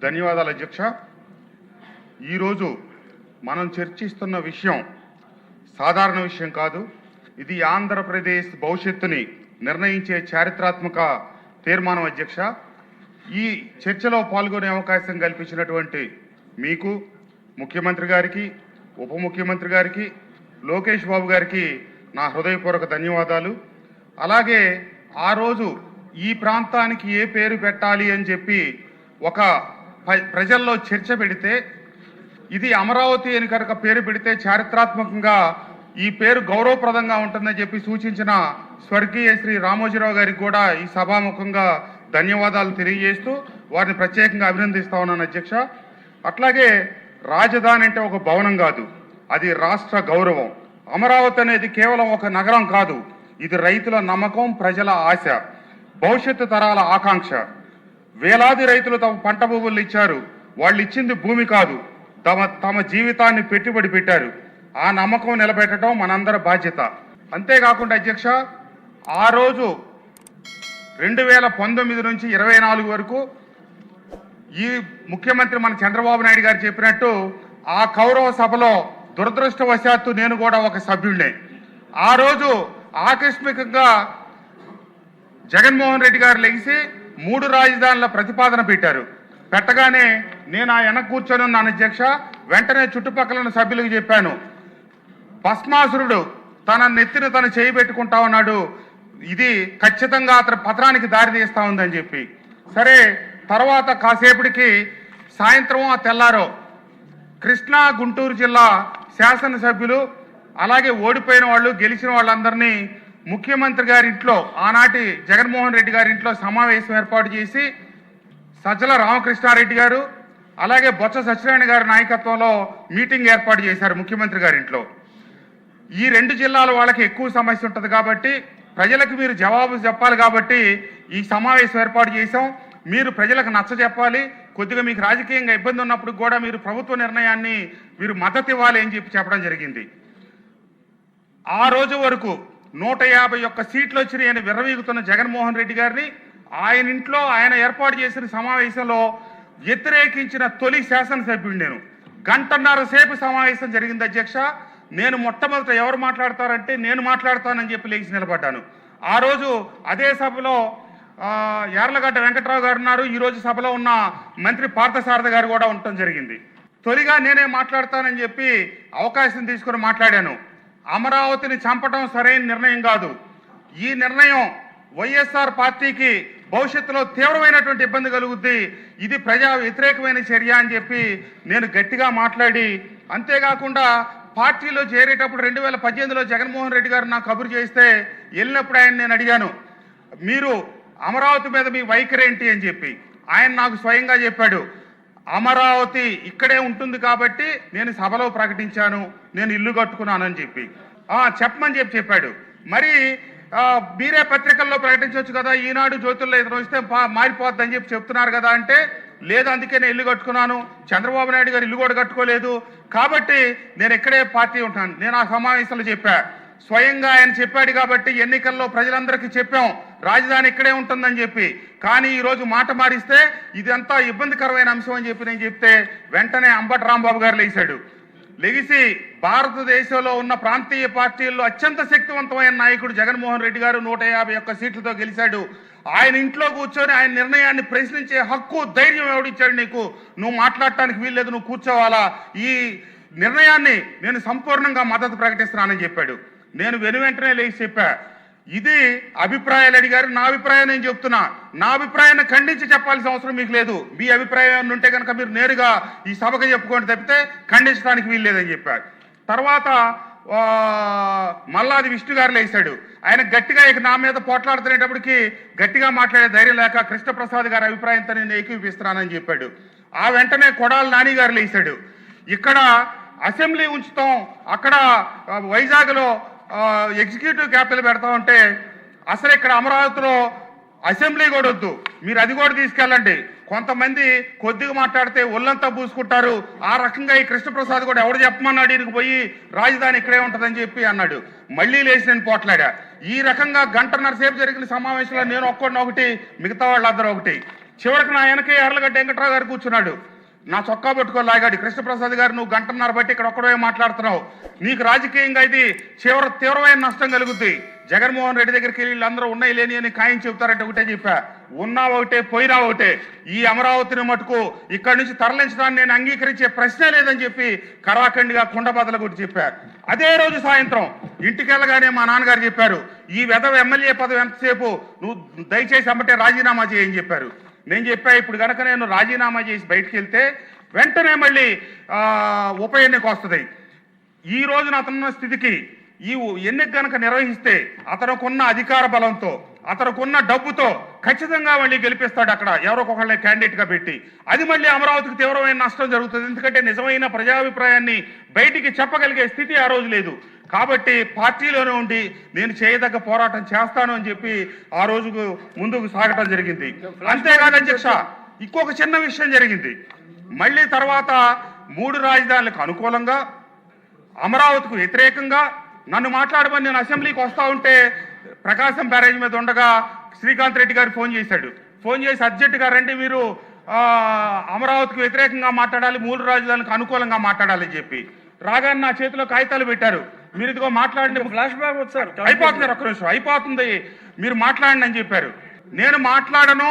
ధన్యవాదాలు అధ్యక్ష. ఈరోజు మనం చర్చిస్తున్న విషయం సాధారణ విషయం కాదు. ఇది ఆంధ్రప్రదేశ్ భవిష్యత్తుని నిర్ణయించే చారిత్రాత్మక తీర్మానం అధ్యక్ష. ఈ చర్చలో పాల్గొనే అవకాశం కల్పించినటువంటి మీకు, ముఖ్యమంత్రి గారికి, ఉప ముఖ్యమంత్రి గారికి, లోకేష్ బాబు గారికి నా హృదయపూర్వక ధన్యవాదాలు. అలాగే ఆ రోజు ఈ ప్రాంతానికి ఏ పేరు పెట్టాలి అని చెప్పి ఒక ప్రజల్లో చర్చ పెడితే, ఇది అమరావతి అని కనుక పేరు పెడితే చారిత్రాత్మకంగా ఈ పేరు గౌరవప్రదంగా ఉంటుందని చెప్పి సూచించిన స్వర్గీయ శ్రీ రామోజీరావు గారికి కూడా ఈ సభాముఖంగా ధన్యవాదాలు తెలియజేస్తూ వారిని ప్రత్యేకంగా అభినందిస్తా ఉన్నాను అధ్యక్ష. అట్లాగే రాజధాని అంటే ఒక భవనం కాదు, అది రాష్ట్ర గౌరవం. అమరావతి అనేది కేవలం ఒక నగరం కాదు, ఇది రైతుల నమ్మకం, ప్రజల ఆశ, భవిష్యత్తు తరాల ఆకాంక్ష. వేలాది రైతులు తమ పంట భూములు ఇచ్చారు. వాళ్ళు ఇచ్చింది భూమి కాదు, తమ జీవితాన్ని పెట్టుబడి పెట్టారు. ఆ నమ్మకం నిలబెట్టడం మనందరి బాధ్యత. అంతేకాకుండా అధ్యక్ష, ఆ రోజు 2019 నుంచి 24 వరకు ఈ ముఖ్యమంత్రి మన చంద్రబాబు నాయుడు గారు చెప్పినట్టు ఆ కౌరవ సభలో దురదృష్టవశాత్తు నేను కూడా ఒక సభ్యుడినే. ఆ రోజు ఆకస్మికంగా జగన్మోహన్ రెడ్డి గారు లెగిసి 3 రాజధానుల ప్రతిపాదన పెట్టారు. పెట్టగానే నేను ఆ వెనక కూర్చొని ఉన్నాను అధ్యక్ష. వెంటనే చుట్టుపక్కల ఉన్న సభ్యులకు చెప్పాను, భస్మాసురుడు తన నెత్తిని తను చేయి పెట్టుకుంటా ఉన్నాడు, ఇది ఖచ్చితంగా అతని పత్రానికి దారి తీస్తా ఉందని చెప్పి. సరే, తర్వాత కాసేపటికి సాయంత్రం తెల్లారో కృష్ణా గుంటూరు జిల్లా శాసనసభ్యులు, అలాగే ఓడిపోయిన వాళ్ళు, గెలిచిన వాళ్ళందరినీ ముఖ్యమంత్రి గారింట్లో, ఆనాటి జగన్మోహన్ రెడ్డి గారింట్లో సమావేశం ఏర్పాటు చేసి సజ్జల రామకృష్ణారెడ్డి గారు అలాగే బొత్స సత్యనారాయణ గారి నాయకత్వంలో మీటింగ్ ఏర్పాటు చేశారు ముఖ్యమంత్రి గారింట్లో. ఈ 2 జిల్లాల వాళ్ళకి ఎక్కువ సమస్య ఉంటుంది కాబట్టి, ప్రజలకు మీరు జవాబు చెప్పాలి కాబట్టి ఈ సమావేశం ఏర్పాటు చేశాం. మీరు ప్రజలకు నచ్చ చెప్పాలి, కొద్దిగా మీకు రాజకీయంగా ఇబ్బంది ఉన్నప్పుడు కూడా మీరు ప్రభుత్వ నిర్ణయాన్ని మీరు మద్దతు ఇవ్వాలి అని చెప్పడం జరిగింది. ఆ రోజు వరకు 151 సీట్లు వచ్చినాయని విర్రవీగుతున్న జగన్మోహన్ రెడ్డి గారిని ఆయన ఇంట్లో ఆయన ఏర్పాటు చేసిన సమావేశంలో వ్యతిరేకించిన తొలి శాసనసభ్యుడు నేను. 1.5 సేపు సమావేశం జరిగింది అధ్యక్ష. నేను మొట్టమొదట ఎవరు మాట్లాడతారంటే నేను మాట్లాడతానని చెప్పి లేచి నిలబడ్డాను. ఆ రోజు అదే సభలో యార్లగడ్డ వెంకట్రావు గారు ఉన్నారు. ఈరోజు సభలో ఉన్న మంత్రి పార్థసారథి గారు కూడా ఉండటం జరిగింది. తొలిగా నేనే మాట్లాడతానని చెప్పి అవకాశం తీసుకుని మాట్లాడాను. అమరావతిని చంపడం సరైన నిర్ణయం కాదు. ఈ నిర్ణయం వైఎస్ఆర్ పార్టీకి భవిష్యత్తులో తీవ్రమైనటువంటి ఇబ్బంది కలుగుద్ది, ఇది ప్రజా వ్యతిరేకమైన చర్య అని చెప్పి నేను గట్టిగా మాట్లాడి, అంతేకాకుండా పార్టీలో చేరేటప్పుడు 2018లో జగన్మోహన్ రెడ్డి గారు నాకు కబురు చేస్తే వెళ్ళినప్పుడు ఆయన నేను అడిగాను, మీరు అమరావతి మీద మీ వైఖరి ఏంటి అని చెప్పి. ఆయన నాకు స్వయంగా చెప్పాడు, అమరావతి ఇక్కడే ఉంటుంది కాబట్టి నేను సభలో ప్రకటించాను, నేను ఇల్లు కట్టుకున్నాను అని చెప్పి చెప్పమని చెప్పాడు. మరి మీరే పత్రికల్లో ప్రకటించవచ్చు కదా, ఈనాడు జ్యోతుల్లో ఎదురు వస్తే మారిపోద్దని చెప్పి చెప్తున్నారు కదా అంటే, లేదు అందుకే నేను ఇల్లు కట్టుకున్నాను, చంద్రబాబు నాయుడు గారు ఇల్లు కూడా కట్టుకోలేదు, కాబట్టి నేను ఇక్కడే పార్టీ ఉంటాను. నేను ఆ సమావేశంలో చెప్పా, స్వయంగా ఆయన చెప్పాడు కాబట్టి ఎన్నికల్లో ప్రజలందరికీ చెప్పాం రాజధాని ఇక్కడే ఉంటుందని చెప్పి. కానీ ఈరోజు మాట మారిస్తే ఇదంతా ఇబ్బందికరమైన అంశం అని చెప్పి నేను చెప్తే వెంటనే అంబటి రాంబాబు గారు లేచాడు. లెగిసి భారతదేశంలో ఉన్న ప్రాంతీయ పార్టీల్లో అత్యంత శక్తివంతమైన నాయకుడు జగన్మోహన్ రెడ్డి గారు 151 సీట్లతో గెలిచాడు. ఆయన ఇంట్లో కూర్చొని ఆయన నిర్ణయాన్ని ప్రశ్నించే హక్కు, ధైర్యం ఎవడిచ్చాడు నీకు? నువ్వు మాట్లాడటానికి వీల్లేదు, నువ్వు కూర్చోవాలా? ఈ నిర్ణయాన్ని నేను సంపూర్ణంగా మద్దతు ప్రకటిస్తున్నానని చెప్పాడు. నేను వెంటనే లేచి చెప్పా, ఇది అభిప్రాయాలు అడిగారు, నా అభిప్రాయం నేను చెప్తున్నా, నా అభిప్రాయాన్ని ఖండించి చెప్పాల్సిన అవసరం మీకు లేదు. మీ అభిప్రాయం ఉంటే కనుక మీరు నేరుగా ఈ సభకు చెప్పుకోండి తప్పితే ఖండించడానికి వీల్లేదని చెప్పారు. తర్వాత మల్లాది విష్ణు గారు లేచాడు. ఆయన గట్టిగా ఇక నా మీద పోట్లాడుతునేటప్పటికి గట్టిగా మాట్లాడే ధైర్యం లేక కృష్ణప్రసాద్ గారి అభిప్రాయంతో నేను ఏకీపిస్తున్నానని చెప్పాడు. ఆ వెంటనే కొడాలి నాని గారు లేచాడు. ఇక్కడ అసెంబ్లీ ఉంచుతాం, అక్కడ వైజాగ్లో ఎగ్జిక్యూటివ్ క్యాపిటల్ పెడతా ఉంటే అసలు ఇక్కడ అమరావతిలో అసెంబ్లీ కూడా వద్దు, మీరు అది కూడా తీసుకెళ్ళండి. కొంతమంది కొద్దిగా మాట్లాడితే ఒళ్ళంతా పూసుకుంటారు. ఆ రకంగా ఈ కృష్ణప్రసాద్ కూడా ఎవడు చెప్పమన్నాడు ఈయనకు పోయి రాజధాని ఇక్కడే ఉంటుందని చెప్పి అన్నాడు. మళ్ళీ లేచి నేను పోట్లాడా. ఈ రకంగా 1.5 సేపు జరిగిన సమావేశంలో నేను ఒక్కడిని ఒకటి, మిగతా వాళ్ళందరూ ఒకటి. చివరికి నా వెనకే ఎర్లగడ్డ వెంకట్రావు గారు కూర్చున్నాడు. నా చొక్కా పట్టుకో లాగాడు. కృష్ణప్రసాద్ గారు, నువ్వు గంటన్నర బట్టి ఇక్కడ ఒక్కడే మాట్లాడుతున్నావు, నీకు రాజకీయంగా ఇది తీవ్రమైన నష్టం కలుగుద్ది. జగన్మోహన్ రెడ్డి దగ్గరికి వెళ్ళి వీళ్ళందరూ ఉన్నాయి లేని అని ఖాయం చెబుతారంటే ఒకటే చెప్పా, ఉన్నా ఒకటే పోయినా ఒకటే. ఈ అమరావతిని మటుకు ఇక్కడి నుంచి తరలించడాన్ని నేను అంగీకరించే ప్రశ్నే లేదని చెప్పి కరాఖండిగా కుండబద్దలు కొట్టి చెప్పారు. అదే రోజు సాయంత్రం ఇంటికి వెళ్ళగానే మా నాన్నగారు చెప్పారు, ఈ వెధవ ఎమ్మెల్యే పదవి ఎంతసేపు, నువ్వు దయచేసి అమ్మటే రాజీనామా చేయని చెప్పారు. నేను చెప్పా, ఇప్పుడు కనుక నేను రాజీనామా చేసి బయటికి వెళ్తే వెంటనే మళ్ళీ ఉప ఎన్నిక వస్తుంది. ఈ రోజున అతనున్న స్థితికి ఈ ఎన్నిక కనుక నిర్వహిస్తే అతనుకున్న అధికార బలంతో, అతనుకున్న డబ్బుతో ఖచ్చితంగా మళ్ళీ గెలిపిస్తాడు అక్కడ ఎవరొకళ్ళని క్యాండిడేట్గా పెట్టి. అది మళ్ళీ అమరావతికి తీవ్రమైన నష్టం జరుగుతుంది. ఎందుకంటే నిజమైన ప్రజాభిప్రాయాన్ని బయటికి చెప్పగలిగే స్థితి ఆ రోజు లేదు. కాబట్టి పార్టీలోనే ఉండి నేను చేయదగ్గ పోరాటం చేస్తాను అని చెప్పి ఆ రోజుకు ముందుకు సాగటం జరిగింది. అంతేకాదు అధ్యక్ష, ఇంకొక చిన్న విషయం జరిగింది. మళ్ళీ తర్వాత 3 రాజధానులకు అనుకూలంగా, అమరావతికి వ్యతిరేకంగా నన్ను మాట్లాడమని నేను అసెంబ్లీకి వస్తూ ఉంటే ప్రకాశం బ్యారేజ్ మీద ఉండగా శ్రీకాంత్ రెడ్డి గారు ఫోన్ చేశాడు. ఫోన్ చేసి అర్జెంటుగా రండి, మీరు అమరావతికి వ్యతిరేకంగా మాట్లాడాలి, 3 రాజధానులకు అనుకూలంగా మాట్లాడాలని చెప్పి రాగానే నా చేతిలో కాగితాలు పెట్టారు. మీరు ఇదిగో మాట్లాడండి, ఫ్లాష్ బ్యాక్ వచ్చారు, అయిపోతున్నారు, ఒక్క నిమిషం అయిపోతుంది, మీరు మాట్లాడండి అని చెప్పారు. నేను మాట్లాడను,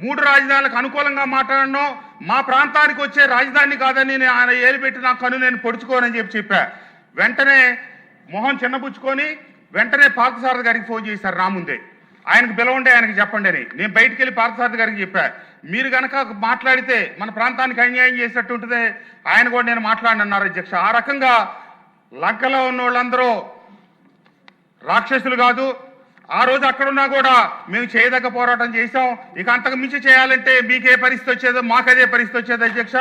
3 రాజధానులకు అనుకూలంగా మాట్లాడను, మా ప్రాంతానికి వచ్చే రాజధాని కాదని ఆయన ఏలిపెట్టి నా కను నేను పొడుచుకోనని చెప్పా. వెంటనే మొహం చిన్నబుచ్చుకొని వెంటనే పార్థసారథి గారికి ఫోన్ చేశారు. నా ముందే ఆయనకు పిలవండి, ఆయనకు చెప్పండి అని. నేను బయటికి వెళ్ళి పార్థసారథి గారికి చెప్పా, మీరు కనుక మాట్లాడితే మన ప్రాంతానికి అన్యాయం చేసినట్టు ఉంటుంది, ఆయన కూడా నేను మాట్లాడనన్నారు అధ్యక్ష. ఆ రకంగా లంకలో ఉన్న వాళ్ళందరూ రాక్షసులు కాదు. ఆ రోజు అక్కడున్నా కూడా మేము చేయదగ్గ పోరాటం చేశాం. ఇక అంతకు మించి చేయాలంటే మీకే పరిస్థితి వచ్చేదో మాకదే పరిస్థితి వచ్చేది అధ్యక్ష.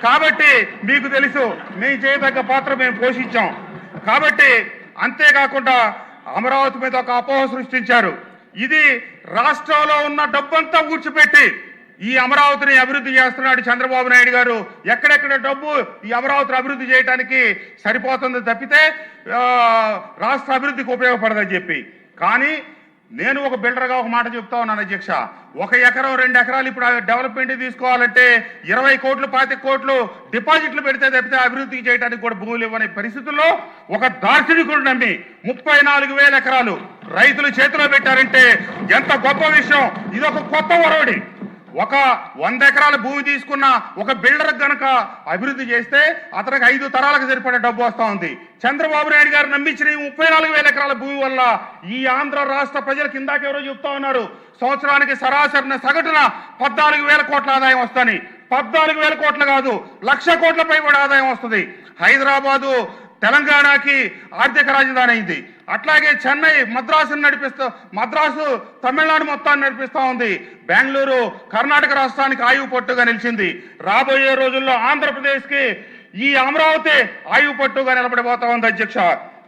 కాబట్టి మీకు తెలుసు మేము చేయదగ్గ పాత్ర మేము పోషించాం. కాబట్టి అంతేకాకుండా అమరావతి మీద ఒక అపోహ సృష్టించారు. ఇది రాష్ట్రంలో ఉన్న డబ్బంతా ఊడ్చిపెట్టి ఈ అమరావతిని అభివృద్ధి చేస్తున్నాడు చంద్రబాబు నాయుడు గారు. ఎక్కడెక్కడ డబ్బు ఈ అమరావతిని అభివృద్ధి చేయడానికి సరిపోతుంది తప్పితే రాష్ట్ర అభివృద్ధికి ఉపయోగపడదని చెప్పి. కానీ నేను ఒక బిల్డర్గా ఒక మాట చెప్తా ఉన్నాను అధ్యక్ష, 1 ఎకరం 2 ఎకరాలు ఇప్పుడు డెవలప్మెంట్ తీసుకోవాలంటే 20 కోట్లు 25 కోట్లు డిపాజిట్లు పెడితే తప్పితే అభివృద్ధి చేయడానికి కూడా భూములు ఇవ్వని పరిస్థితుల్లో ఒక దార్శనికుడు నమ్మి 34,000 ఎకరాలు రైతులు చేతిలో పెట్టారంటే ఎంత గొప్ప విషయం. ఇది ఒక కొత్త ఒరవడి. ఒక 100 ఎకరాల భూమి తీసుకున్న ఒక బిల్డర్ గనక అభివృద్ధి చేస్తే అతనికి 5 తరాలకు సరిపడే డబ్బు వస్తూ ఉంది. చంద్రబాబు నాయుడు గారు నమ్మించిన 34,000 ఎకరాల భూమి వల్ల ఈ ఆంధ్ర రాష్ట్ర ప్రజలకు ఇందాక ఎవరో చెప్తా ఉన్నారు, సంవత్సరానికి సరాసరిన సగటున 14,000 కోట్ల ఆదాయం వస్తుంది. 14,000 కోట్లు కాదు, 1,00,000 కోట్లపై కూడా ఆదాయం వస్తుంది. హైదరాబాదు తెలంగాణకి ఆర్థిక రాజధాని అయింది. అట్లాగే చెన్నై మద్రాసు తమిళనాడు మొత్తాన్ని నడిపిస్తూ ఉంది. బెంగళూరు కర్ణాటక రాష్ట్రానికి ఆయువు పట్టుగా నిలిచింది. రాబోయే రోజుల్లో ఆంధ్రప్రదేశ్కి ఈ అమరావతి ఆయువు పట్టుగా నిలబడిపోతా ఉంది అధ్యక్ష.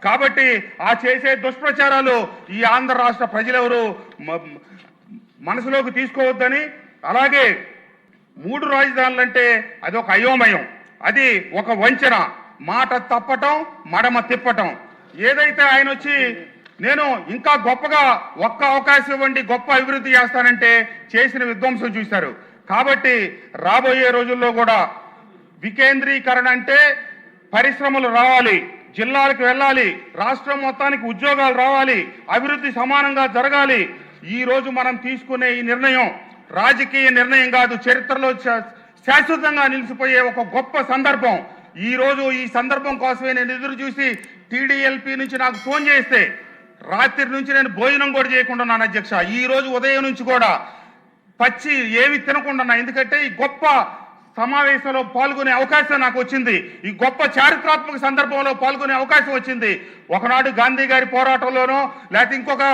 కాబట్టి ఆ చేసే దుష్ప్రచారాలు ఈ ఆంధ్ర రాష్ట్ర ప్రజలెవరు మనసులోకి తీసుకోవద్దని, అలాగే 3 రాజధానులంటే అది ఒక అయోమయం, అది ఒక వంచన, మాట తప్పటం మడమ తిప్పటం. ఏదైతే ఆయన వచ్చి నేను ఇంకా గొప్పగా ఒక్క అవకాశం ఇవ్వండి గొప్ప అభివృద్ధి చేస్తానంటే చేసిన విధ్వంసం చూశారు. కాబట్టి రాబోయే రోజుల్లో కూడా వికేంద్రీకరణ అంటే పరిశ్రమలు రావాలి, జిల్లాలకు వెళ్ళాలి, రాష్ట్రం మొత్తానికి ఉద్యోగాలు రావాలి, అభివృద్ధి సమానంగా జరగాలి. ఈ రోజు మనం తీసుకునే ఈ నిర్ణయం రాజకీయ నిర్ణయం కాదు, చరిత్రలో శాశ్వతంగా నిలిచిపోయే ఒక గొప్ప సందర్భం. ఈ రోజు ఈ సందర్భం కోసమే నేను ఎదురు చూసి టీడీఎల్పీ నుంచి నాకు ఫోన్ చేస్తే రాత్రి నుంచి నేను భోజనం కూడా చేయకుండా ఉన్నాను అధ్యక్ష. ఈ రోజు ఉదయం నుంచి కూడా పచ్చి ఏమి తినకుండా, ఎందుకంటే ఈ గొప్ప సమావేశంలో పాల్గొనే అవకాశం నాకు వచ్చింది, ఈ గొప్ప చారిత్రాత్మక సందర్భంలో పాల్గొనే అవకాశం వచ్చింది. ఒకనాడు గాంధీ గారి పోరాటంలోనో లేకపోతే ఇంకొక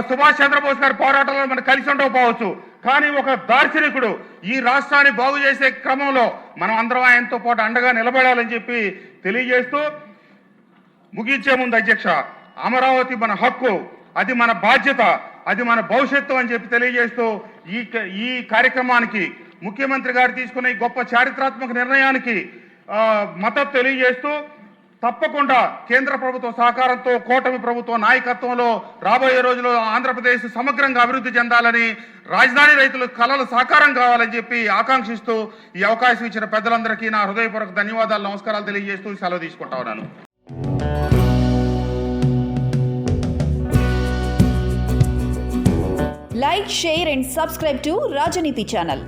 సుభాష్ చంద్రబోస్ గారి పోరాటంలో మనం కలిసి ఉండకపోవచ్చు, కానీ ఒక దార్శనికుడు ఈ రాష్ట్రాన్ని బాగు చేసే క్రమంలో మనం అందరం ఆయనతో పాటు అండగా నిలబడాలని చెప్పి తెలియజేస్తూ ముగించే ముందు అధ్యక్ష, అమరావతి మన హక్కు, అది మన బాధ్యత, అది మన భవిష్యత్తు అని చెప్పి తెలియజేస్తూ ఈ కార్యక్రమానికి ముఖ్యమంత్రి గారు తీసుకున్న ఈ గొప్ప చారిత్రాత్మక నిర్ణయానికి మద్దతు తెలియజేస్తూ తప్పకుండా కేంద్ర ప్రభుత్వ సహకారంతో కూటమి ప్రభుత్వ నాయకత్వంలో రాబోయే రోజుల్లో ఆంధ్రప్రదేశ్ సమగ్రంగా అభివృద్ధి చెందాలని, రాజధాని రైతుల కలలు సాకారం కావాలని చెప్పి ఆకాంక్షిస్తూ ఈ అవకాశం ఇచ్చిన పెద్దలందరికీ నా హృదయపూర్వక ధన్యవాదాలు, నమస్కారాలు తెలియజేస్తూ సెలవు తీసుకుంటా ఉన్నాను. Like, share and subscribe to Rajaniti channel.